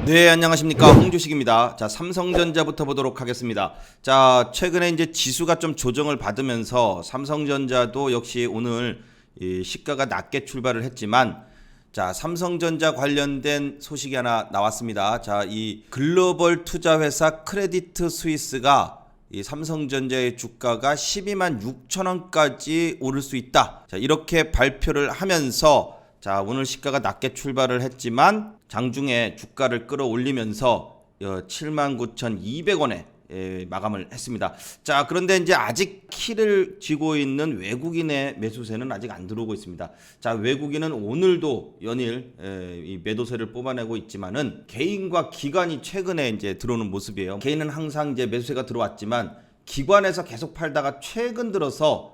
네, 안녕하십니까. 홍주식입니다. 자, 삼성전자부터 보도록 하겠습니다. 자, 최근에 이제 지수가 좀 조정을 받으면서 삼성전자도 역시 오늘 이 시가가 낮게 출발을 했지만, 자, 삼성전자 관련된 소식이 하나 나왔습니다. 자, 이 글로벌 투자회사 크레디트 스위스가 이 삼성전자의 주가가 12만 6천 원까지 오를 수 있다. 자, 이렇게 발표를 하면서 자, 오늘 시가가 낮게 출발을 했지만 장중에 주가를 끌어올리면서 79,200원에 마감을 했습니다. 자, 그런데 이제 아직 키를 쥐고 있는 외국인의 매수세는 아직 안 들어오고 있습니다. 자, 외국인은 오늘도 연일 이 매도세를 뽑아내고 있지만은 개인과 기관이 최근에 이제 들어오는 모습이에요. 개인은 항상 이제 매수세가 들어왔지만 기관에서 계속 팔다가 최근 들어서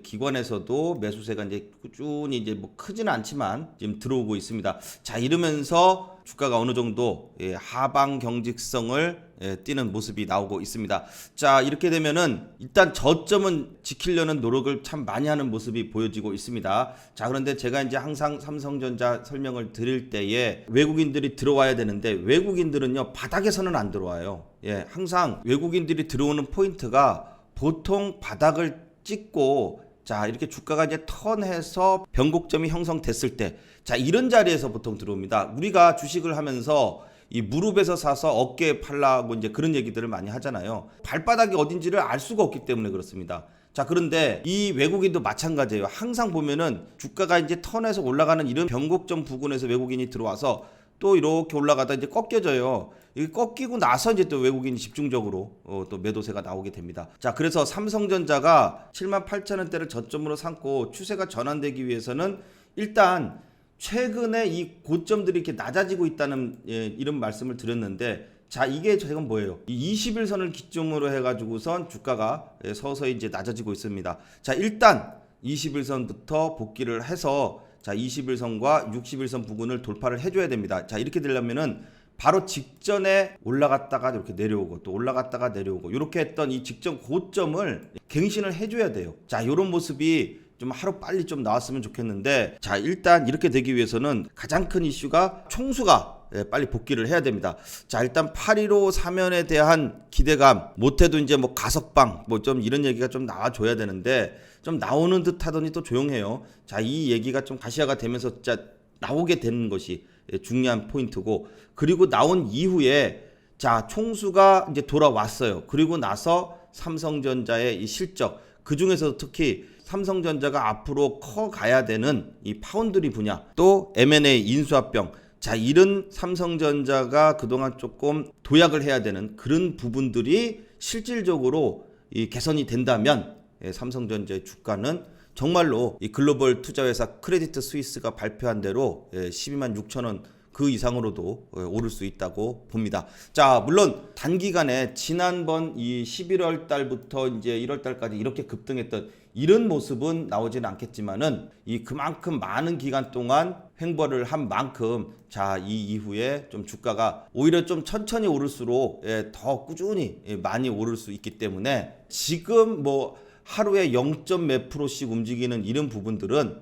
기관에서도 매수세가 이제 꾸준히 이제 뭐 크지는 않지만 지금 들어오고 있습니다. 자, 이러면서 주가가 어느 정도 하방 경직성을 띠는 모습이 나오고 있습니다. 자, 이렇게 되면은 일단 저점은 지키려는 노력을 참 많이 하는 모습이 보여지고 있습니다. 자, 그런데 제가 이제 항상 삼성전자 설명을 드릴 때에 외국인들이 들어와야 되는데 외국인들은요 바닥에서는 안 들어와요. 항상 외국인들이 들어오는 포인트가 보통 바닥을 찍고 자, 이렇게 주가가 이제 턴해서 변곡점이 형성됐을 때, 자, 이런 자리에서 보통 들어옵니다. 우리가 주식을 하면서 이 무릎에서 사서 어깨에 팔라고 이제 그런 얘기들을 많이 하잖아요. 발바닥이 어딘지를 알 수가 없기 때문에 그렇습니다. 자, 그런데 이 외국인도 마찬가지예요. 항상 보면은 주가가 이제 턴해서 올라가는 이런 변곡점 부근에서 외국인이 들어와서 또 이렇게 올라가다 이제 꺾여져요. 이게 꺾이고 나서 이제 또 외국인이 집중적으로 또 매도세가 나오게 됩니다. 자, 그래서 삼성전자가 78,000원대를 저점으로 삼고 추세가 전환되기 위해서는 일단 최근에 이 고점들이 이렇게 낮아지고 있다는 이런 말씀을 드렸는데, 자, 이게 지금 뭐예요? 이 21선을 기점으로 해가지고선 주가가 서서히 이제 낮아지고 있습니다. 자, 일단 21선부터 복귀를 해서 자, 21선과 61선 부근을 돌파를 해줘야 됩니다. 자, 이렇게 되려면은 바로 직전에 올라갔다가 이렇게 내려오고 또 올라갔다가 내려오고 이렇게 했던 이 직전 고점을 갱신을 해줘야 돼요. 자, 이런 모습이 좀 하루 빨리 좀 나왔으면 좋겠는데, 자, 일단 이렇게 되기 위해서는 가장 큰 이슈가 총수가 빨리 복귀를 해야 됩니다. 자, 일단 815 사면에 대한 기대감, 못해도 이제 뭐 가석방 뭐 좀 이런 얘기가 좀 나와줘야 되는데 좀 나오는 듯 하더니 또 조용해요. 자, 이 얘기가 좀 가시화가 되면서 진짜 나오게 되는 것이 중요한 포인트고, 그리고 나온 이후에 자, 총수가 이제 돌아왔어요. 그리고 나서 삼성전자의 이 실적, 그 중에서 특히 삼성전자가 앞으로 커가야 되는 이 파운드리 분야, 또 M&A 인수합병, 자, 이런 삼성전자가 그동안 조금 도약을 해야 되는 그런 부분들이 실질적으로 이 개선이 된다면 삼성전자의 주가는 정말로 이 글로벌 투자회사 크레디트 스위스가 발표한 대로 12만 6천 원 그 이상으로도 오를 수 있다고 봅니다. 자, 물론 단기간에 지난번 이 11월 달부터 이제 1월 달까지 이렇게 급등했던 이런 모습은 나오지는 않겠지만은 이 그만큼 많은 기간 동안 횡보를 한 만큼 자, 이 이후에 좀 주가가 오히려 좀 천천히 오를수록 더 꾸준히 많이 오를 수 있기 때문에 지금 뭐 하루에 0몇 %씩 움직이는 이런 부분들은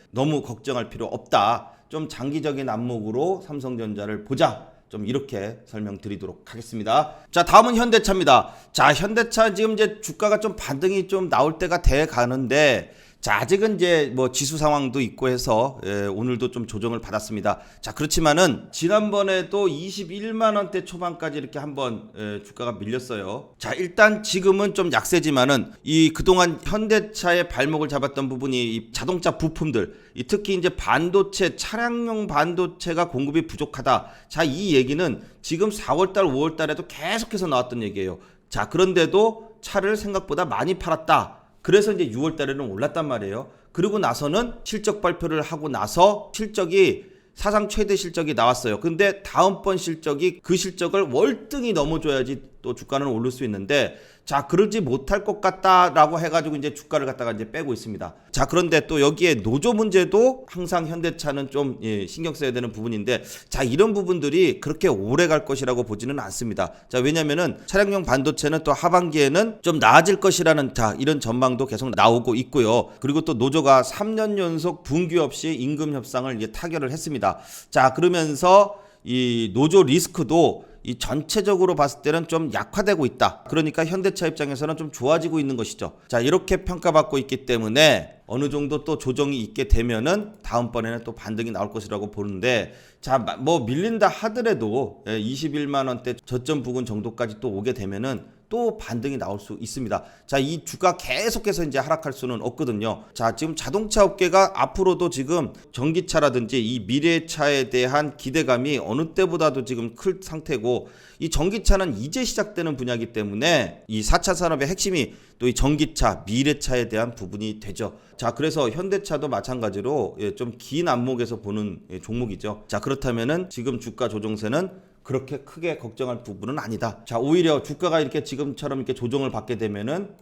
너무 걱정할 필요 없다. 좀 장기적인 안목으로 삼성전자를 보자. 좀 이렇게 설명드리도록 하겠습니다. 자, 다음은 현대차입니다. 자, 현대차 지금 이제 주가가 좀 반등이 좀 나올 때가 돼 가는데, 자, 아직은 이제 뭐 지수 상황도 있고 해서 오늘도 좀 조정을 받았습니다. 자, 그렇지만은 지난번에도 21만 원대 초반까지 이렇게 한번 주가가 밀렸어요. 자, 일단 지금은 좀 약세지만은 이 그동안 현대차의 발목을 잡았던 부분이 이 자동차 부품들, 이 특히 이제 반도체, 차량용 반도체가 공급이 부족하다. 자, 이 얘기는 지금 4월달, 5월달에도 계속해서 나왔던 얘기예요. 자, 그런데도 차를 생각보다 많이 팔았다. 그래서 이제 6월 달에는 올랐단 말이에요. 그리고 나서는 실적 발표를 하고 나서 실적이 사상 최대 실적이 나왔어요. 근데 다음번 실적이 그 실적을 월등히 넘어줘야지 또 주가는 오를 수 있는데, 자, 그러지 못할 것 같다라고 해가지고 이제 주가를 갖다가 이제 빼고 있습니다. 자, 그런데 또 여기에 노조 문제도 항상 현대차는 좀 신경 써야 되는 부분인데, 자, 이런 부분들이 그렇게 오래 갈 것이라고 보지는 않습니다. 자, 왜냐면은 차량용 반도체는 또 하반기에는 좀 나아질 것이라는 자, 이런 전망도 계속 나오고 있고요. 그리고 또 노조가 3년 연속 분기 없이 임금 협상을 이제 타결을 했습니다. 자, 그러면서 이 노조 리스크도 이 전체적으로 봤을 때는 좀 약화되고 있다. 그러니까 현대차 입장에서는 좀 좋아지고 있는 것이죠. 자, 이렇게 평가받고 있기 때문에 어느 정도 또 조정이 있게 되면은 다음번에는 또 반등이 나올 것이라고 보는데, 자, 뭐 밀린다 하더라도 21만 원대 저점 부근 정도까지 또 오게 되면은 또 반등이 나올 수 있습니다. 자, 이 주가 계속해서 이제 하락할 수는 없거든요. 자, 지금 자동차 업계가 앞으로도 지금 전기차라든지 이 미래차에 대한 기대감이 어느 때보다도 지금 클 상태고, 이 전기차는 이제 시작되는 분야이기 때문에 이 4차 산업의 핵심이 또 이 전기차, 미래차에 대한 부분이 되죠. 자, 그래서 현대차도 마찬가지로 좀 긴 안목에서 보는 종목이죠. 자, 그렇다면은 지금 주가 조정세는 그렇게 크게 걱정할 부분은 아니다. 자, 오히려 주가가 이렇게 지금처럼 이렇게 조정을 받게 되면은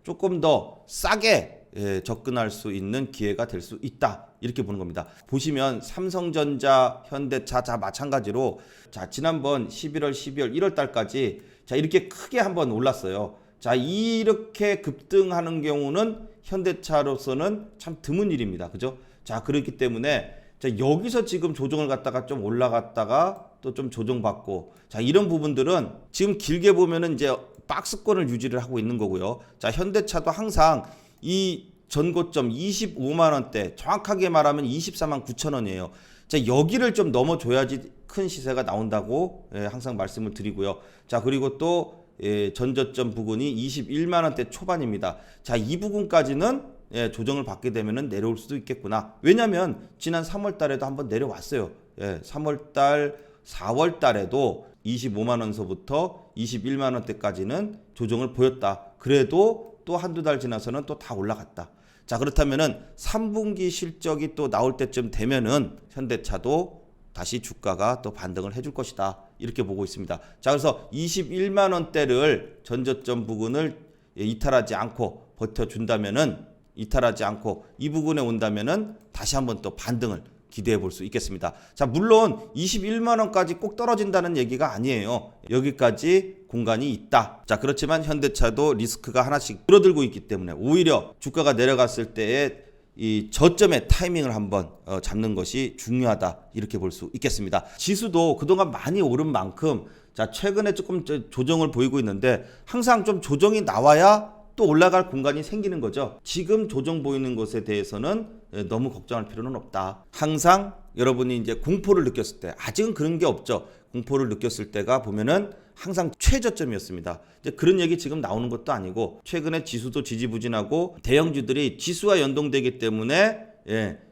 조금 더 싸게 접근할 수 있는 기회가 될 수 있다. 이렇게 보는 겁니다. 보시면 삼성전자, 현대차 자 마찬가지로 자, 지난번 11월, 12월, 1월 달까지 자, 이렇게 크게 한번 올랐어요. 자, 이렇게 급등하는 경우는 현대차로서는 참 드문 일입니다. 그죠? 자, 그렇기 때문에 자, 여기서 지금 조정을 갖다가 좀 올라갔다가 또 좀 조정받고, 자, 이런 부분들은 지금 길게 보면은 이제 박스권을 유지를 하고 있는 거고요. 자, 현대차도 항상 이 전고점 25만 원대, 정확하게 말하면 24만 9천 원이에요. 자, 여기를 좀 넘어줘야지 큰 시세가 나온다고 항상 말씀을 드리고요. 자, 그리고 또 전저점 부근이 21만 원대 초반입니다. 자, 이 부분까지는 조정을 받게 되면 내려올 수도 있겠구나. 왜냐하면 지난 3월 달에도 한번 내려왔어요. 3월 달, 4월 달에도 25만 원서부터 21만 원대까지는 조정을 보였다. 그래도 또 한두 달 지나서는 또 다 올라갔다. 자, 그렇다면은 3분기 실적이 또 나올 때쯤 되면은 현대차도 다시 주가가 또 반등을 해줄 것이다. 이렇게 보고 있습니다. 자, 그래서 21만 원대를 전저점 부근을 이탈하지 않고 버텨준다면은, 이탈하지 않고 이 부분에 온다면은 다시 한번 또 반등을 기대해 볼 수 있겠습니다. 자, 물론 21만 원까지 꼭 떨어진다는 얘기가 아니에요. 여기까지 공간이 있다. 자, 그렇지만 현대차도 리스크가 하나씩 줄어들고 있기 때문에 오히려 주가가 내려갔을 때에 이 저점의 타이밍을 한번 잡는 것이 중요하다. 이렇게 볼 수 있겠습니다. 지수도 그동안 많이 오른 만큼 자, 최근에 조금 조정을 보이고 있는데 항상 좀 조정이 나와야 또 올라갈 공간이 생기는 거죠. 지금 조정 보이는 것에 대해서는 너무 걱정할 필요는 없다. 항상 여러분이 이제 공포를 느꼈을 때, 아직은 그런 게 없죠. 공포를 느꼈을 때가 보면은 항상 최저점이었습니다. 이제 그런 얘기 지금 나오는 것도 아니고, 최근에 지수도 지지부진하고 대형주들이 지수와 연동되기 때문에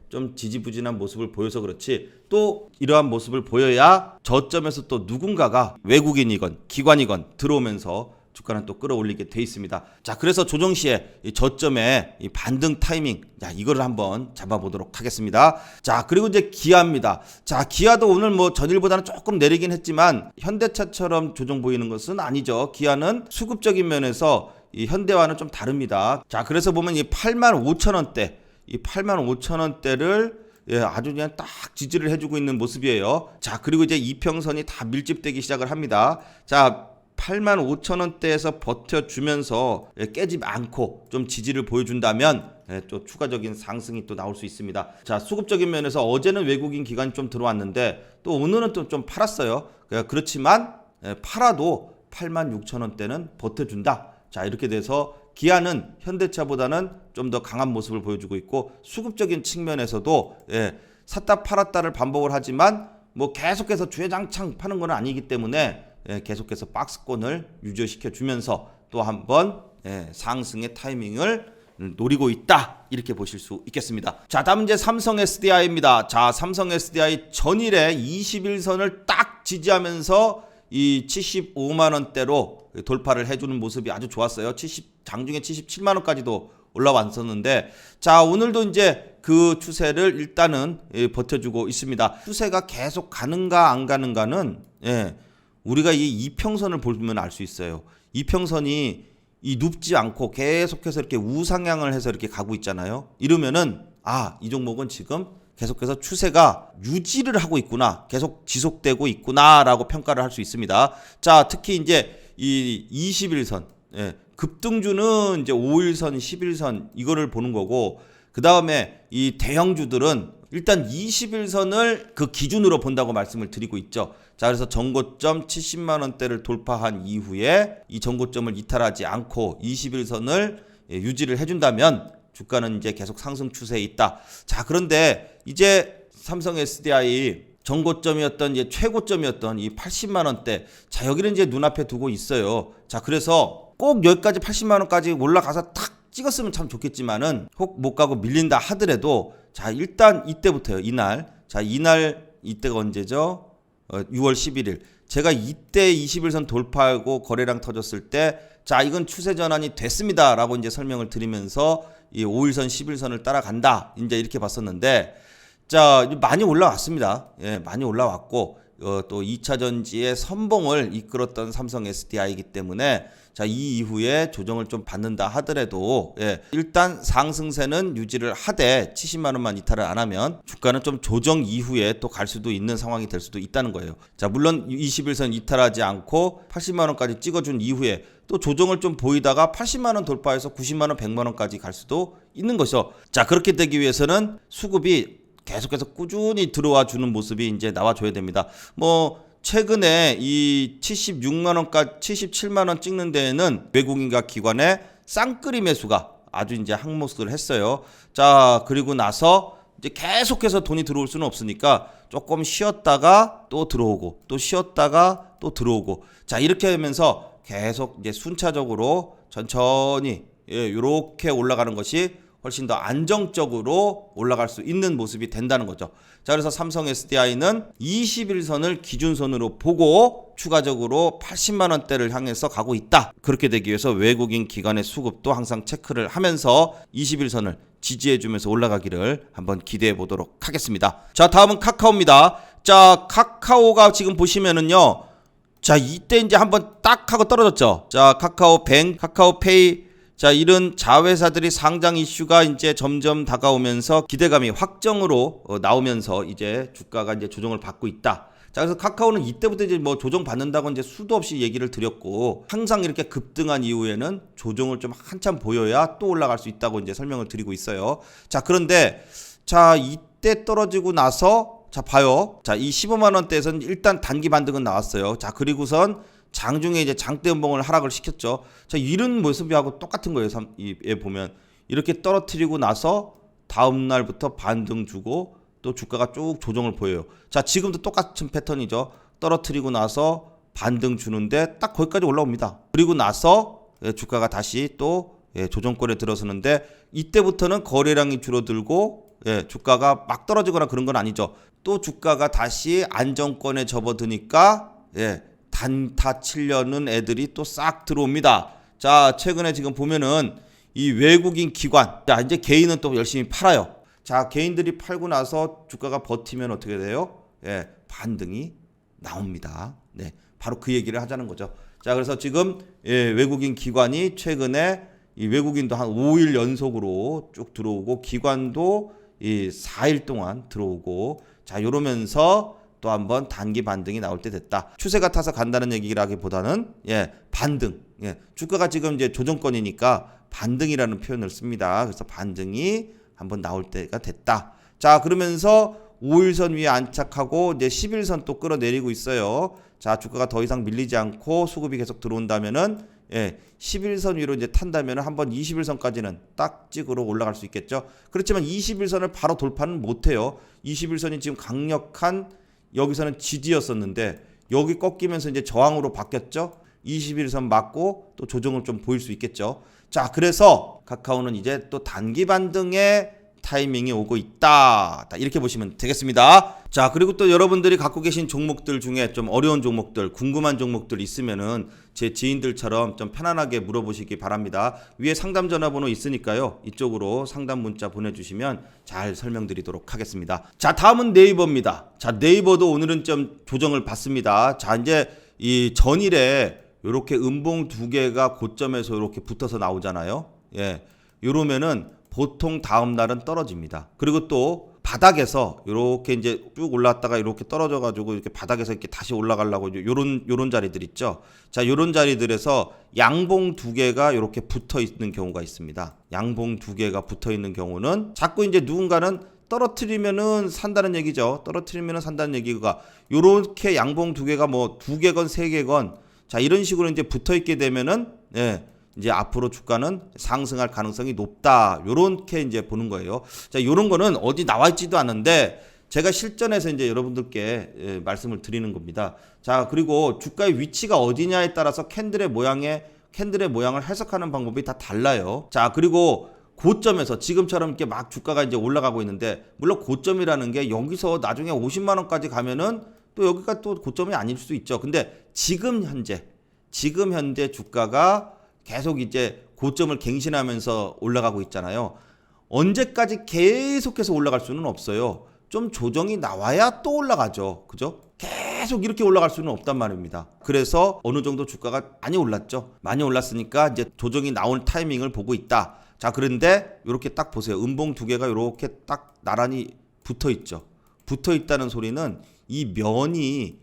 좀 지지부진한 모습을 보여서 그렇지, 또 이러한 모습을 보여야 저점에서 또 누군가가 외국인이건 기관이건 들어오면서 주가는 또 끌어올리게 돼 있습니다. 자, 그래서 조정 시에 이 저점의 이 반등 타이밍, 자, 이거를 한번 잡아보도록 하겠습니다. 자, 그리고 이제 기아입니다. 자, 기아도 오늘 뭐 전일보다는 조금 내리긴 했지만 현대차처럼 조정 보이는 것은 아니죠. 기아는 수급적인 면에서 이 현대와는 좀 다릅니다. 자, 그래서 보면 이 8만 5천 원대, 이 8만 5천 원대를 아주 그냥 딱 지지를 해주고 있는 모습이에요. 자, 그리고 이제 이평선이 다 밀집되기 시작을 합니다. 자, 8만 5천 원대에서 버텨주면서 깨지 않고 좀 지지를 보여준다면 또 추가적인 상승이 또 나올 수 있습니다. 자, 수급적인 면에서 어제는 외국인 기관이 좀 들어왔는데 또 오늘은 또 좀 팔았어요. 그렇지만 팔아도 8만 6천 원대는 버텨준다. 자, 이렇게 돼서 기아는 현대차보다는 좀 더 강한 모습을 보여주고 있고, 수급적인 측면에서도 샀다 팔았다를 반복을 하지만 뭐 계속해서 주회장창 파는 건 아니기 때문에 계속해서 박스권을 유지시켜 주면서 또 한번 상승의 타이밍을 노리고 있다. 이렇게 보실 수 있겠습니다. 자, 다음 이제 삼성 SDI입니다. 자, 삼성 SDI 전일에 21선을 딱 지지하면서 이 75만 원대로 돌파를 해주는 모습이 아주 좋았어요. 장중에 77만 원까지도 올라왔었는데, 자, 오늘도 이제 그 추세를 일단은 버텨주고 있습니다. 추세가 계속 가는가 안 가는가는 우리가 이 이평선을 보면 알 수 있어요. 이평선이 이 눕지 않고 계속해서 이렇게 우상향을 해서 이렇게 가고 있잖아요. 이러면은 이 종목은 지금 계속해서 추세가 유지를 하고 있구나, 계속 지속되고 있구나라고 평가를 할 수 있습니다. 자, 특히 이제 이 21선, 급등주는 이제 5일선, 11선 이거를 보는 거고, 그 다음에 이 대형주들은 일단 21선을 그 기준으로 본다고 말씀을 드리고 있죠. 자, 그래서 전고점 70만 원대를 돌파한 이후에 이 전고점을 이탈하지 않고 21선을 유지를 해준다면 주가는 이제 계속 상승 추세에 있다. 자, 그런데 이제 삼성 SDI 전고점이었던 이제 최고점이었던 이 80만 원대. 자, 여기는 이제 눈앞에 두고 있어요. 자, 그래서 꼭 여기까지 80만 원까지 올라가서 탁 찍었으면 참 좋겠지만은 혹 못 가고 밀린다 하더라도 자, 일단 이때부터요. 이날. 자, 이때가 언제죠? 6월 11일. 제가 이때 21선 돌파하고 거래량 터졌을 때 자, 이건 추세 전환이 됐습니다라고 이제 설명을 드리면서 이 5일선, 11선을 따라간다. 이제 이렇게 봤었는데 자, 많이 올라왔습니다. 예, 많이 올라왔고 또 2차 전지의 선봉을 이끌었던 삼성 SDI이기 때문에 자, 이 이후에 조정을 좀 받는다 하더라도 일단 상승세는 유지를 하되 70만 원만 이탈을 안 하면 주가는 좀 조정 이후에 또 갈 수도 있는 상황이 될 수도 있다는 거예요. 자, 물론 21선 이탈하지 않고 80만 원까지 찍어준 이후에 또 조정을 좀 보이다가 80만 원 돌파해서 90만 원, 100만 원까지 갈 수도 있는 것이죠. 자, 그렇게 되기 위해서는 수급이 계속해서 꾸준히 들어와 주는 모습이 이제 나와줘야 됩니다. 최근에 이 76만 원까지 77만 원 찍는 데에는 외국인과 기관의 쌍끌이 매수가 아주 이제 항목을 했어요. 자, 그리고 나서 이제 계속해서 돈이 들어올 수는 없으니까 조금 쉬었다가 또 들어오고 또 쉬었다가 또 들어오고 자, 이렇게 하면서 계속 이제 순차적으로 천천히 이렇게 올라가는 것이 훨씬 더 안정적으로 올라갈 수 있는 모습이 된다는 거죠. 자, 그래서 삼성 SDI는 21선을 기준선으로 보고 추가적으로 80만 원대를 향해서 가고 있다. 그렇게 되기 위해서 외국인 기관의 수급도 항상 체크를 하면서 21선을 지지해주면서 올라가기를 한번 기대해 보도록 하겠습니다. 자, 다음은 카카오입니다. 자, 카카오가 지금 보시면은요. 자, 이때 이제 한번 딱 하고 떨어졌죠. 자, 카카오뱅, 카카오페이 자, 이런 자회사들이 상장 이슈가 이제 점점 다가오면서 기대감이 확정으로 나오면서 이제 주가가 이제 조정을 받고 있다. 자, 그래서 카카오는 이때부터 이제 조정 받는다고 이제 수도 없이 얘기를 드렸고 항상 이렇게 급등한 이후에는 조정을 좀 한참 보여야 또 올라갈 수 있다고 이제 설명을 드리고 있어요. 자, 그런데 자, 이때 떨어지고 나서 자, 봐요. 자, 이 15만 원대에서는 일단 단기 반등은 나왔어요. 자, 그리고선 장중에 이제 장대 연봉을 하락을 시켰죠. 자, 이런 모습하고 똑같은 거예요. 얘 보면 이렇게 떨어뜨리고 나서 다음 날부터 반등 주고 또 주가가 쭉 조정을 보여요. 자, 지금도 똑같은 패턴이죠. 떨어뜨리고 나서 반등 주는데 딱 거기까지 올라옵니다. 그리고 나서 주가가 다시 또 조정권에 들어서는데 이때부터는 거래량이 줄어들고 주가가 막 떨어지거나 그런 건 아니죠. 또 주가가 다시 안정권에 접어드니까 단타 치려는 애들이 또 싹 들어옵니다. 자, 최근에 지금 보면은 이 외국인 기관, 자, 이제 개인은 또 열심히 팔아요. 자, 개인들이 팔고 나서 주가가 버티면 어떻게 돼요? 반등이 나옵니다. 네, 바로 그 얘기를 하자는 거죠. 자, 그래서 지금 외국인 기관이 최근에 이 외국인도 한 5일 연속으로 쭉 들어오고 기관도 이 4일 동안 들어오고 자, 이러면서 또 한번 단기 반등이 나올 때 됐다. 추세가 타서 간다는 얘기라기보다는 반등. 주가가 지금 이제 조정권이니까 반등이라는 표현을 씁니다. 그래서 반등이 한번 나올 때가 됐다. 자, 그러면서 5일선 위에 안착하고 이제 11선 또 끌어내리고 있어요. 자, 주가가 더 이상 밀리지 않고 수급이 계속 들어온다면은 11선 위로 이제 탄다면은 한번 21선까지는 딱 찍으러 올라갈 수 있겠죠. 그렇지만 21선을 바로 돌파는 못 해요. 21선이 지금 강력한 여기서는 지지였었는데 여기 꺾이면서 이제 저항으로 바뀌었죠. 21선 맞고 또 조정을 좀 보일 수 있겠죠. 자, 그래서 카카오는 이제 또 단기 반등의 타이밍이 오고 있다. 이렇게 보시면 되겠습니다. 자, 그리고 또 여러분들이 갖고 계신 종목들 중에 좀 어려운 종목들, 궁금한 종목들 있으면은 제 지인들처럼 좀 편안하게 물어보시기 바랍니다. 위에 상담 전화번호 있으니까요. 이쪽으로 상담 문자 보내주시면 잘 설명드리도록 하겠습니다. 자, 다음은 네이버입니다. 자, 네이버도 오늘은 좀 조정을 받습니다. 자, 이제 이 전일에 이렇게 음봉 두 개가 고점에서 이렇게 붙어서 나오잖아요. 이러면은 보통 다음 날은 떨어집니다. 그리고 또 바닥에서 이렇게 이제 쭉 올랐다가 이렇게 떨어져 가지고 이렇게 바닥에서 이렇게 다시 올라가려고 요런 자리들 있죠. 자, 요런 자리들에서 양봉 두 개가 이렇게 붙어 있는 경우가 있습니다. 양봉 두 개가 붙어 있는 경우는 자꾸 이제 누군가는 떨어뜨리면은 산다는 얘기죠. 떨어뜨리면은 산다는 얘기가 요렇게 양봉 두 개가 뭐 두 개건 세 개건 자 이런 식으로 이제 붙어 있게 되면은 예, 이제 앞으로 주가는 상승할 가능성이 높다. 요렇게 이제 보는 거예요. 자, 요런 거는 어디 나와 있지도 않은데 제가 실전에서 이제 여러분들께 예, 말씀을 드리는 겁니다. 자, 그리고 주가의 위치가 어디냐에 따라서 캔들의 모양을 해석하는 방법이 다 달라요. 자, 그리고 고점에서 지금처럼 이렇게 막 주가가 이제 올라가고 있는데 물론 고점이라는 게 여기서 나중에 50만 원까지 가면은 또 여기가 또 고점이 아닐 수 있죠. 근데 지금 현재 주가가 계속 이제 고점을 갱신하면서 올라가고 있잖아요. 언제까지 계속해서 올라갈 수는 없어요. 좀 조정이 나와야 또 올라가죠. 그죠? 계속 이렇게 올라갈 수는 없단 말입니다. 그래서 어느 정도 주가가 많이 올랐죠. 많이 올랐으니까 이제 조정이 나올 타이밍을 보고 있다. 자, 그런데 이렇게 딱 보세요. 음봉 두 개가 이렇게 딱 나란히 붙어 있죠. 붙어 있다는 소리는 이 면이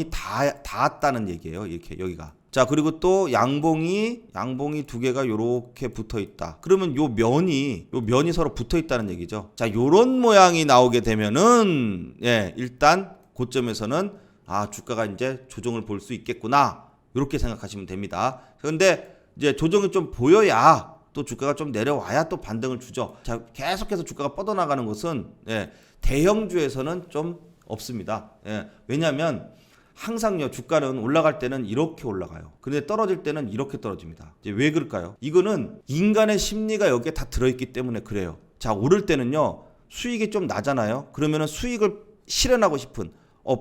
닿았다는 얘기예요. 이렇게 여기가. 자, 그리고 또 양봉이 두 개가 요렇게 붙어 있다. 그러면 요 면이 서로 붙어 있다는 얘기죠. 자, 요런 모양이 나오게 되면은 예, 일단 고점에서는 아, 주가가 이제 조정을 볼 수 있겠구나. 요렇게 생각하시면 됩니다. 그런데 이제 조정이 좀 보여야 또 주가가 좀 내려와야 또 반등을 주죠. 자, 계속해서 주가가 뻗어나가는 것은 예, 대형주에서는 좀 없습니다. 예, 왜냐하면 항상요 주가는 올라갈 때는 이렇게 올라가요. 근데 떨어질 때는 이렇게 떨어집니다. 이제 왜 그럴까요? 이거는 인간의 심리가 여기에 다 들어있기 때문에 그래요. 자, 오를 때는요 수익이 좀 나잖아요. 그러면은 수익을 실현하고 싶은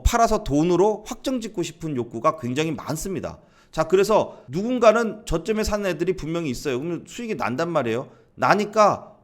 팔아서 돈으로 확정짓고 싶은 욕구가 굉장히 많습니다. 자, 그래서 누군가는 저점에 사는 애들이 분명히 있어요. 그러면 수익이 난단 말이에요. 나니까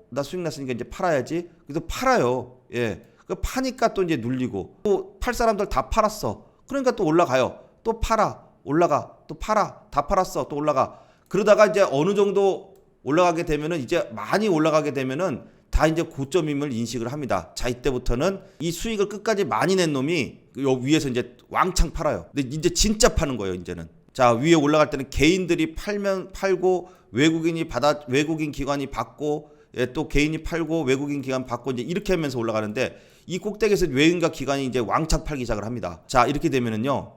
나 수익 났으니까 이제 팔아야지. 그래서 팔아요. 예. 그 파니까 또 이제 눌리고 또 팔 사람들 다 팔았어. 그러니까 또 올라가요. 또 팔아. 올라가. 또 팔아. 다 팔았어. 또 올라가. 그러다가 이제 어느 정도 올라가게 되면은 이제 많이 올라가게 되면은 다 이제 고점임을 인식을 합니다. 자, 이때부터는 이 수익을 끝까지 많이 낸 놈이 여기 위에서 이제 왕창 팔아요. 근데 이제 진짜 파는 거예요, 이제는. 자, 위에 올라갈 때는 개인들이 팔고 외국인 기관이 받고 예, 또 개인이 팔고 외국인 기관 받고 이제 이렇게 하면서 올라가는데 이 꼭대기에서 외국인과 기관이 이제 왕창 팔기 시작을 합니다. 자, 이렇게 되면은요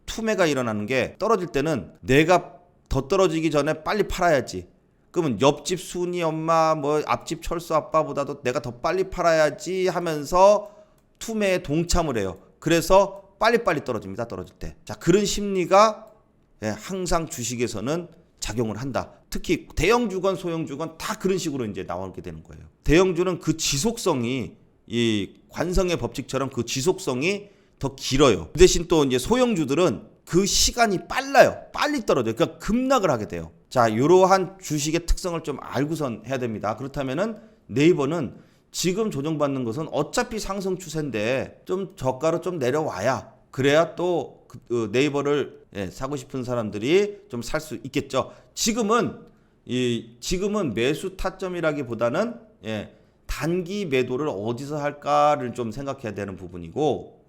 투매가 일어나는 게 떨어질 때는 내가 더 떨어지기 전에 빨리 팔아야지. 그러면 옆집 순이 엄마 뭐 앞집 철수 아빠보다도 내가 더 빨리 팔아야지 하면서 투매에 동참을 해요. 그래서 빨리빨리 떨어집니다. 떨어질 때. 자, 그런 심리가 예, 항상 주식에서는 작용을 한다. 특히 대형주건 소형주건 다 그런 식으로 이제 나오게 되는 거예요. 대형주는 그 지속성이 이 관성의 법칙처럼 그 지속성이 더 길어요. 그 대신 또 이제 소형주들은 그 시간이 빨라요. 빨리 떨어져요. 그러니까 급락을 하게 돼요. 자, 이러한 주식의 특성을 좀 알고선 해야 됩니다. 그렇다면은 네이버는 지금 조정받는 것은 어차피 상승 추세인데 좀 저가로 좀 내려와야 그래야 또 네이버를 사고 싶은 사람들이 좀 살 수 있겠죠. 지금은 매수 타점이라기보다는 단기 매도를 어디서 할까를 좀 생각해야 되는 부분이고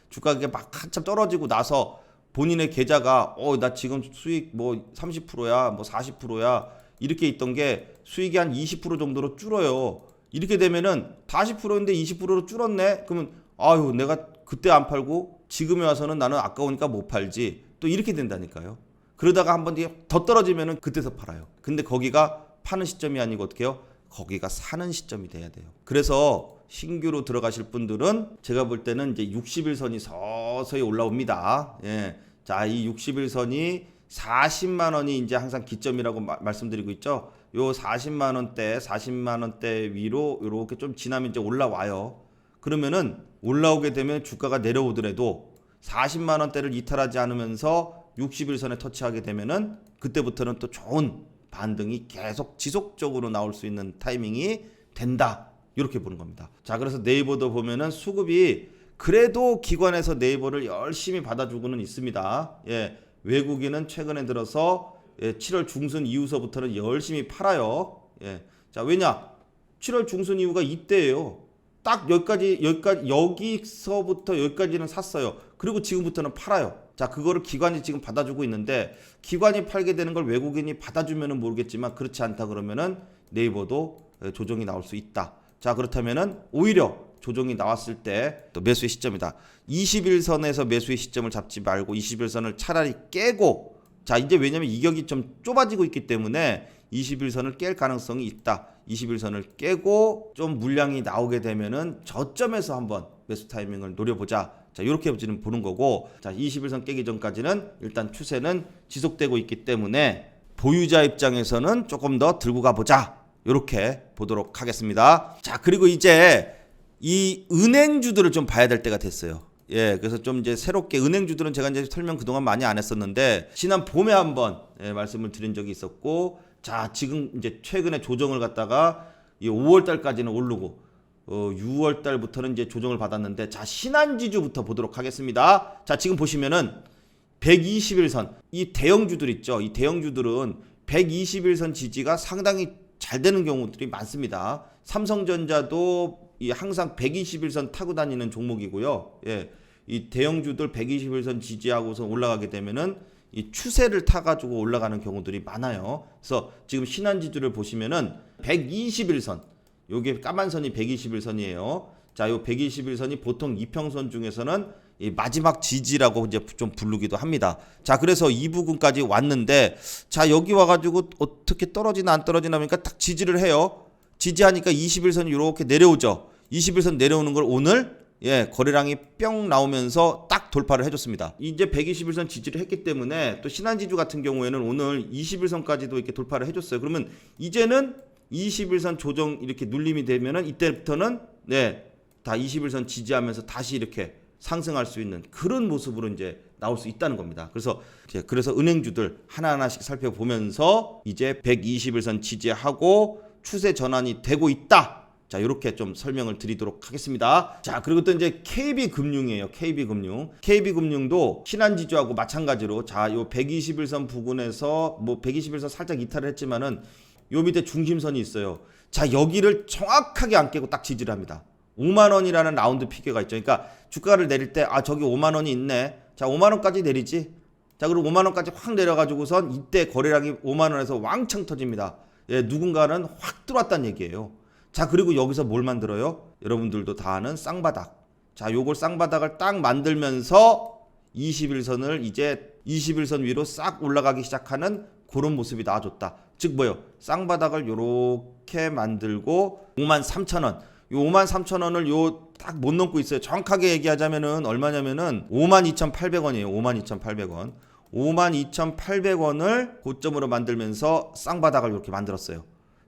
주가가 막 한참 떨어지고 나서 본인의 계좌가 나 지금 수익 뭐 30%야 뭐 40%야 이렇게 있던 게 수익이 한 20% 정도로 줄어요. 이렇게 되면은 40%인데 20%로 줄었네. 그러면 아유 내가 그때 안 팔고 지금에 와서는 나는 아까우니까 못 팔지. 또 이렇게 된다니까요. 그러다가 한번 더 떨어지면은 그때서 팔아요. 근데 거기가 파는 시점이 아니고 어떻게 해요? 거기가 사는 시점이 돼야 돼요. 그래서 신규로 들어가실 분들은 제가 볼 때는 이제 60일선이 서서히 올라옵니다. 예. 자, 이 60일선이 40만 원이 이제 항상 기점이라고 말씀드리고 있죠. 요 40만 원대 위로 이렇게 좀 지나면 이제 올라와요. 그러면은 올라오게 되면 주가가 내려오더라도 40만 원대를 이탈하지 않으면서 60일선에 터치하게 되면은 그때부터는 또 좋은 반등이 계속 지속적으로 나올 수 있는 타이밍이 된다. 이렇게 보는 겁니다. 자, 그래서 네이버도 보면은 수급이 그래도 기관에서 네이버를 열심히 받아주고는 있습니다. 예, 외국인은 최근에 들어서 7월 중순 이후서부터는 열심히 팔아요. 예, 자, 왜냐? 7월 중순 이후가 이때예요. 딱 여기서부터 여기까지는 샀어요. 그리고 지금부터는 팔아요. 자, 그거를 기관이 지금 받아주고 있는데 기관이 팔게 되는 걸 외국인이 받아주면은 모르겠지만 그렇지 않다 그러면은 네이버도 조정이 나올 수 있다. 자, 그렇다면은 오히려 조정이 나왔을 때 또 매수의 시점이다. 21선에서 매수의 시점을 잡지 말고 21선을 차라리 깨고, 자, 이제 왜냐면 이격이 좀 좁아지고 있기 때문에 21선을 깰 가능성이 있다. 21선을 깨고 좀 물량이 나오게 되면은 저점에서 한번 매수 타이밍을 노려보자. 자, 이렇게 지금 보는 거고, 자, 21선 깨기 전까지는 일단 추세는 지속되고 있기 때문에 보유자 입장에서는 조금 더 들고 가보자. 이렇게 보도록 하겠습니다. 자, 그리고 이제 이 은행주들을 좀 봐야 될 때가 됐어요. 예, 그래서 좀 이제 새롭게 은행주들은 제가 이제 설명 그동안 많이 안 했었는데 지난 봄에 한번 말씀을 드린 적이 있었고, 자, 지금 이제 최근에 조정을 갖다가 이 5월 달까지는 오르고 6월 달부터는 이제 조정을 받았는데, 자, 신한지주부터 보도록 하겠습니다. 자, 지금 보시면은 121선 이 대형주들 있죠. 이 대형주들은 121선 지지가 상당히 잘 되는 경우들이 많습니다. 삼성전자도 이 항상 121선 타고 다니는 종목이고요. 예, 이 대형주들 121선 지지하고서 올라가게 되면은 이 추세를 타가지고 올라가는 경우들이 많아요. 그래서 지금 신한지주를 보시면은 121선, 요게 까만 선이 121선이에요. 자, 요 121선이 보통 이평선 중에서는 이 마지막 지지라고 이제 좀 부르기도 합니다. 자, 그래서 이 부분까지 왔는데, 자, 여기 와가지고 어떻게 떨어지나 안 떨어지나 하니까 딱 지지를 해요. 지지하니까 21선이 이렇게 내려오죠. 21선 내려오는 걸 오늘 거래량이 뿅 나오면서 딱 돌파를 해줬습니다. 이제 121선 지지를 했기 때문에 또 신한지주 같은 경우에는 오늘 21선까지도 이렇게 돌파를 해줬어요. 그러면 이제는 21선 조정 이렇게 눌림이 되면은 이때부터는 다 21선 지지하면서 다시 이렇게 상승할 수 있는 그런 모습으로 이제 나올 수 있다는 겁니다. 그래서 은행주들 하나하나씩 살펴보면서 이제 121선 지지하고 추세 전환이 되고 있다. 자, 이렇게 좀 설명을 드리도록 하겠습니다. 자, 그리고 또 이제 KB금융이에요. KB금융도 신한지주하고 마찬가지로, 자, 요 121선 부근에서 뭐 121선 살짝 이탈을 했지만은 요 밑에 중심선이 있어요. 자, 여기를 정확하게 안 깨고 딱 지지를 합니다. 5만 원이라는 라운드 피겨가 있죠. 그러니까 주가를 내릴 때, 아, 저기 5만 원이 있네. 자, 5만 원까지 내리지. 자, 그리고 5만 원까지 확 내려가지고선 이때 거래량이 5만 원에서 왕창 터집니다. 예, 누군가는 확 들어왔다는 얘기예요. 자, 그리고 여기서 뭘 만들어요? 여러분들도 다 아는 쌍바닥. 자, 요걸 쌍바닥을 딱 만들면서 21선을 이제 21선 위로 싹 올라가기 시작하는 그런 모습이 나와줬다. 즉 뭐요? 쌍바닥을 요렇게 만들고 53,000원. 요 53,000원을 요 딱 못 넘고 있어요. 정확하게 얘기하자면은 얼마냐면은 52,800원이에요. 52,800원. 52,800원을 고점으로 만들면서 쌍바닥을 이렇게 만들었어요.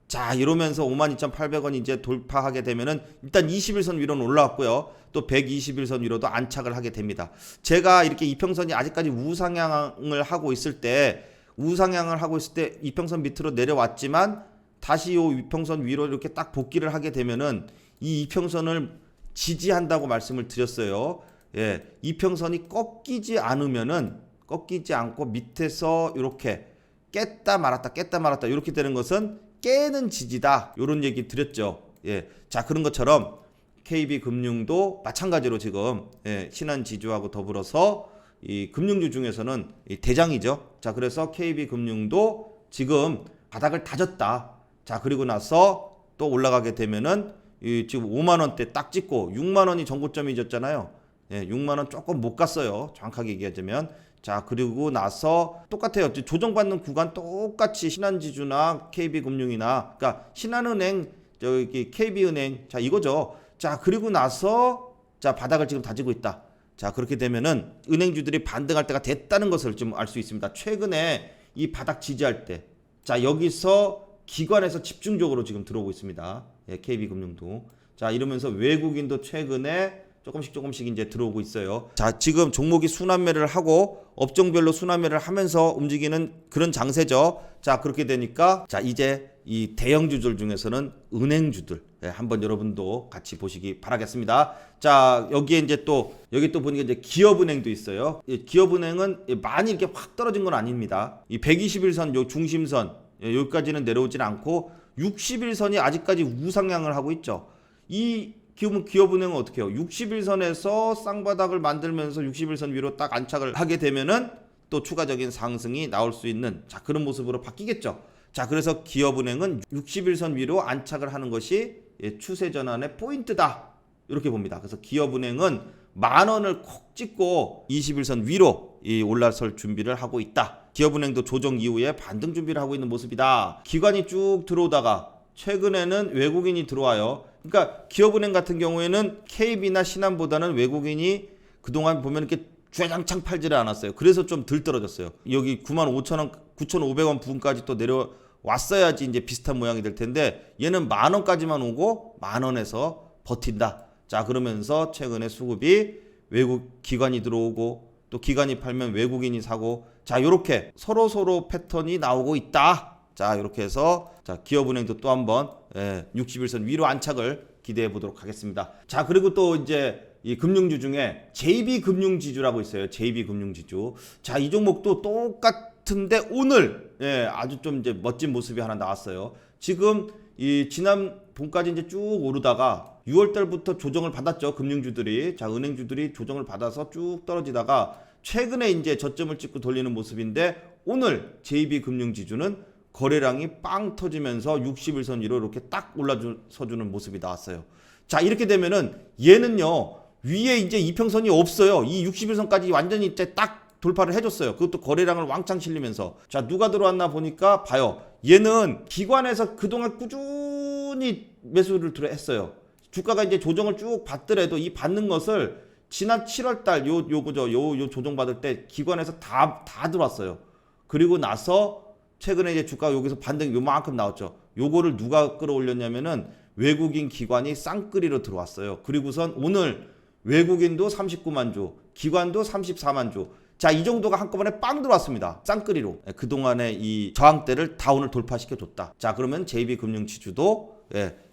자, 이러면서 52,800원 이제 돌파하게 되면은 일단 21선 위로는 올라왔고요. 또 121선 위로도 안착을 하게 됩니다. 제가 이렇게 이평선이 아직까지 우상향을 하고 있을 때 이평선 밑으로 내려왔지만 다시 요 이평선 위로 이렇게 딱 복귀를 하게 되면은 이 이평선을 지지한다고 말씀을 드렸어요. 예, 이평선이 꺾이지 않고 밑에서 이렇게 깼다 말았다 이렇게 되는 것은 깨는 지지다. 이런 얘기 드렸죠. 예, 자, 그런 것처럼 KB금융도 마찬가지로 지금 신한지주하고 더불어서 이 금융주 중에서는 이 대장이죠. 자, 그래서 KB금융도 지금 바닥을 다졌다. 자, 그리고 나서 또 올라가게 되면은 이 지금 5만 원대 딱 찍고 6만 원이 전고점이졌잖아요. 6만 원 조금 못 갔어요. 정확하게 얘기하자면. 자, 그리고 나서 똑같아요. 조정받는 구간 똑같이 신한지주나 KB금융이나, 그러니까 신한은행, 저기 KB은행, 자, 이거죠. 자, 그리고 나서 자, 바닥을 지금 다지고 있다. 자, 그렇게 되면은 은행주들이 반등할 때가 됐다는 것을 좀 알 수 있습니다. 최근에 이 바닥 지지할 때, 자, 여기서 기관에서 집중적으로 지금 들어오고 있습니다. KB금융도. 자, 이러면서 외국인도 최근에 조금씩 이제 들어오고 있어요. 자, 지금 종목이 순환매를 하고 업종별로 순환매를 하면서 움직이는 그런 장세죠. 자, 그렇게 되니까 자, 이제 이 대형주들 중에서는 은행주들 한번 여러분도 같이 보시기 바라겠습니다. 자, 여기에 이제 여기 또 보니까 이제 기업은행도 있어요. 기업은행은 많이 이렇게 확 떨어진 건 아닙니다. 이 121선 요 중심선 여기까지는 내려오진 않고 61선이 아직까지 우상향을 하고 있죠. 이 기업은행은 어떻게 해요? 61선에서 쌍바닥을 만들면서 61선 위로 딱 안착을 하게 되면은 또 추가적인 상승이 나올 수 있는, 자, 그런 모습으로 바뀌겠죠. 자, 그래서 기업은행은 61선 위로 안착을 하는 것이 추세 전환의 포인트다. 이렇게 봅니다. 그래서 기업은행은 10,000원을 콕 찍고 21선 위로 올라설 준비를 하고 있다. 기업은행도 조정 이후에 반등 준비를 하고 있는 모습이다. 기관이 쭉 들어오다가 최근에는 외국인이 들어와요. 그러니까 기업은행 같은 경우에는 KB나 신한보다는 외국인이 그동안 보면 이렇게 주장창 팔지를 않았어요. 그래서 좀 덜 떨어졌어요. 여기 95,000원, 9,500원 부근까지 또 내려왔어야지 이제 비슷한 모양이 될 텐데 얘는 10,000원까지만 오고 10,000원에서 버틴다. 자, 그러면서 최근에 수급이 외국 기관이 들어오고 또 기관이 팔면 외국인이 사고, 자, 요렇게 서로 패턴이 나오고 있다. 자, 이렇게 해서 자, 기업은행도 또 한번 61선 위로 안착을 기대해 보도록 하겠습니다. 자, 그리고 또 이제 이 금융주 중에 JB금융지주라고 있어요. JB금융지주. 자, 이 종목도 똑같은데 오늘 아주 좀 이제 멋진 모습이 하나 나왔어요. 지금 이 지난 봄까지 이제 쭉 오르다가 6월 달부터 조정을 받았죠. 금융주들이. 자, 은행주들이 조정을 받아서 쭉 떨어지다가 최근에 이제 저점을 찍고 돌리는 모습인데 오늘 JB금융지주는 거래량이 빵 터지면서 61선 위로 이렇게 딱 올라서주는 모습이 나왔어요. 자, 이렇게 되면은 얘는요, 위에 이제 이평선이 없어요. 이 61선까지 완전히 이제 딱 돌파를 해줬어요. 그것도 거래량을 왕창 실리면서. 자, 누가 들어왔나 보니까 봐요. 얘는 기관에서 그동안 꾸준히 매수를 했어요. 주가가 이제 조정을 쭉 받더라도 이 받는 것을 지난 7월달 요 조정 받을 때 기관에서 다 들어왔어요. 그리고 나서 최근에 이제 주가가 여기서 반등 요만큼 나왔죠. 요거를 누가 끌어올렸냐면은 외국인 기관이 쌍끌이로 들어왔어요. 그리고선 오늘 외국인도 39만 주, 기관도 34만 주. 자, 이 정도가 한꺼번에 빵 들어왔습니다. 쌍끌이로. 그동안의 이 저항대를 다 오늘 돌파시켜 줬다. 자, 그러면 JB금융지주도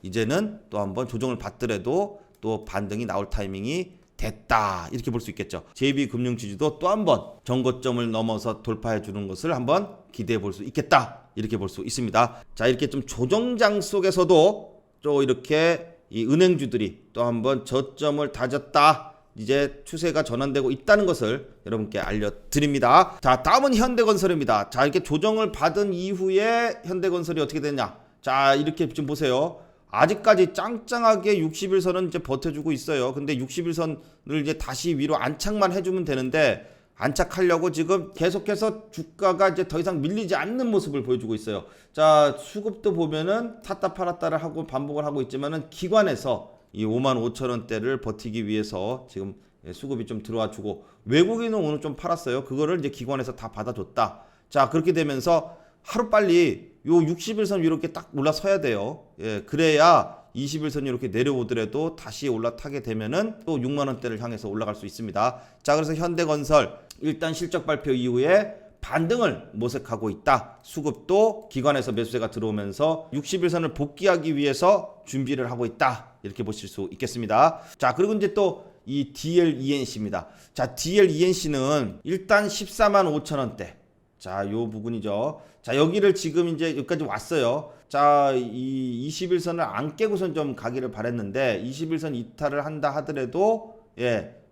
이제는 또 한번 조정을 받더라도 또 반등이 나올 타이밍이 됐다. 이렇게 볼 수 있겠죠. JB금융지주도 또 한번 전고점을 넘어서 돌파해 주는 것을 한번 기대해 볼 수 있겠다. 이렇게 볼 수 있습니다. 자, 이렇게 좀 조정장 속에서도 또 이렇게 이 은행주들이 또 한번 저점을 다졌다. 이제 추세가 전환되고 있다는 것을 여러분께 알려드립니다. 자, 다음은 현대건설입니다. 자, 이렇게 조정을 받은 이후에 현대건설이 어떻게 되냐. 자, 이렇게 좀 보세요. 아직까지 짱짱하게 60일선은 이제 버텨주고 있어요. 근데 60일선을 이제 다시 위로 안착만 해주면 되는데 안착하려고 지금 계속해서 주가가 이제 더 이상 밀리지 않는 모습을 보여주고 있어요. 자, 수급도 보면은 탔다 팔았다를 하고 반복을 하고 있지만은 기관에서 이 55,000원대를 버티기 위해서 지금 수급이 좀 들어와 주고 외국인은 오늘 좀 팔았어요. 그거를 이제 기관에서 다 받아줬다. 자, 그렇게 되면서 하루빨리 요 60일선 위로 이렇게 딱 올라서야 돼요. 그래야 21선이 이렇게 내려오더라도 다시 올라타게 되면은 또 6만원대를 향해서 올라갈 수 있습니다. 자, 그래서 현대건설 일단 실적 발표 이후에 반등을 모색하고 있다. 수급도 기관에서 매수세가 들어오면서 60일선을 복귀하기 위해서 준비를 하고 있다. 이렇게 보실 수 있겠습니다. 자, 그리고 이제 또 이 DLENC입니다. 자, DLENC는 일단 145,000원대. 자, 요 부분이죠. 자, 여기를 지금 이제 여기까지 왔어요. 자, 이 21선을 안 깨고선 좀 가기를 바랬는데 21선 이탈을 한다 하더라도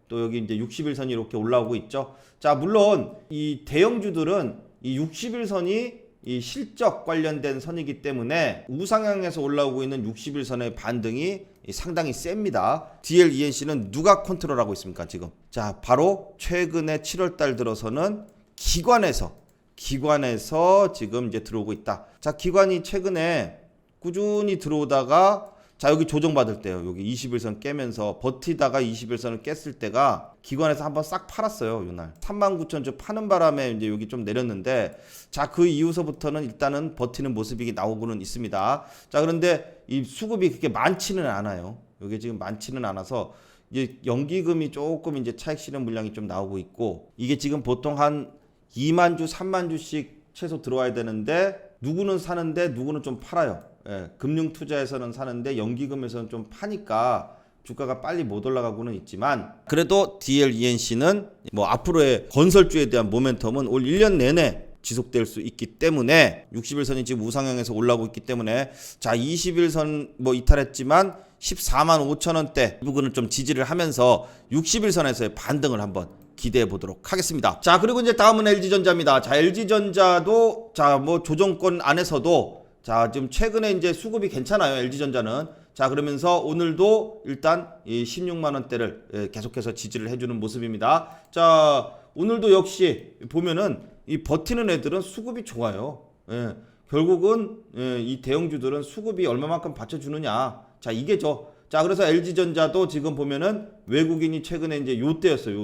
또 여기 이제 60일선이 이렇게 올라오고 있죠. 자, 물론 이 대형주들은 이 60일선이 이 실적 관련된 선이기 때문에 우상향에서 올라오고 있는 60일선의 반등이 상당히 셉니다. DLENC는 누가 컨트롤하고 있습니까, 지금? 자, 바로 최근에 7월달 들어서는 기관에서 지금 이제 들어오고 있다. 자, 기관이 최근에 꾸준히 들어오다가 자, 여기 조정받을 때요. 여기 21선 깨면서 버티다가 21선을 깼을 때가 기관에서 한번 싹 팔았어요. 이날 39,000주 파는 바람에 이제 여기 좀 내렸는데 자, 그 이후서부터는 일단은 버티는 모습이 나오고는 있습니다. 자, 그런데 이 수급이 그렇게 많지는 않아요. 여기 지금 많지는 않아서 이제 연기금이 조금 이제 차익 실현 물량이 좀 나오고 있고 이게 지금 보통 한 2만 주, 3만 주씩 최소 들어와야 되는데 누구는 사는데 누구는 좀 팔아요. 금융 투자에서는 사는데 연기금에서는 좀 파니까 주가가 빨리 못 올라가고는 있지만 그래도 DLENC는 뭐 앞으로의 건설주에 대한 모멘텀은 올 1년 내내 지속될 수 있기 때문에 60일선이 지금 우상향에서 올라오고 있기 때문에 자, 20일선 뭐 이탈했지만 145,000원대 이 부분을 좀 지지를 하면서 60일선에서의 반등을 한번 기대해 보도록 하겠습니다. 자, 그리고 이제 다음은 LG전자입니다. 자, LG전자도 자, 뭐 조정권 안에서도 자, 지금 최근에 이제 수급이 괜찮아요. LG전자는. 자, 그러면서 오늘도 일단 이 16만 원대를 계속해서 지지를 해주는 모습입니다. 자, 오늘도 역시 보면은 이 버티는 애들은 수급이 좋아요. 예, 결국은 이 대형주들은 수급이 얼마만큼 받쳐주느냐. 자, 이게죠. 자, 그래서 LG전자도 지금 보면은 외국인이 최근에 이제 요때였어요.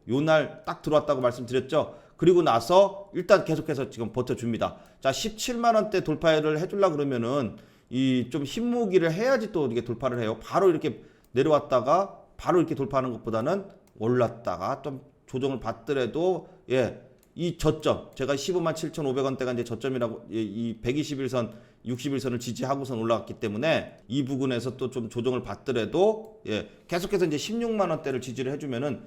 요 날 딱 들어왔다고 말씀드렸죠. 그리고 나서 일단 계속해서 지금 버텨줍니다. 자, 17만 원대 돌파를 해주려 그러면은 이 좀 힘모기를 해야지 또 이렇게 돌파를 해요. 바로 이렇게 내려왔다가 바로 이렇게 돌파하는 것보다는 올랐다가 좀 조정을 받더라도 이 저점 제가 15만 7,500원대가 이제 저점이라고 이 121선 61선을 지지하고선 올라갔기 때문에 이 부분에서 또 좀 조정을 받더라도 계속해서 이제 16만 원대를 지지를 해주면은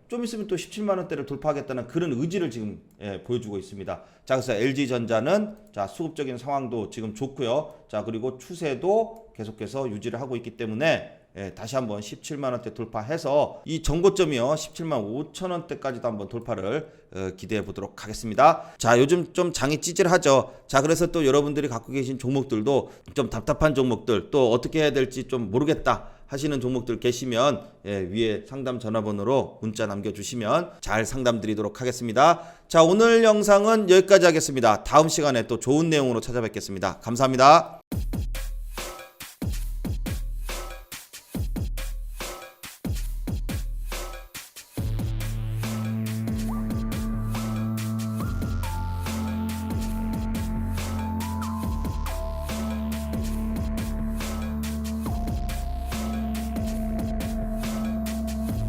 좀 있으면 또 17만 원대를 돌파하겠다는 그런 의지를 지금 보여주고 있습니다. 자, 그래서 LG전자는 자, 수급적인 상황도 지금 좋고요. 자, 그리고 추세도 계속해서 유지를 하고 있기 때문에 다시 한번 17만 원대 돌파해서 이 정고점이요 17만 5천 원대까지도 한번 돌파를 기대해 보도록 하겠습니다. 자, 요즘 좀 장이 찌질하죠. 자, 그래서 또 여러분들이 갖고 계신 종목들도 좀 답답한 종목들 또 어떻게 해야 될지 좀 모르겠다 하시는 종목들 계시면 위에 상담 전화번호로 문자 남겨주시면 잘 상담 드리도록 하겠습니다. 자, 오늘 영상은 여기까지 하겠습니다. 다음 시간에 또 좋은 내용으로 찾아뵙겠습니다. 감사합니다.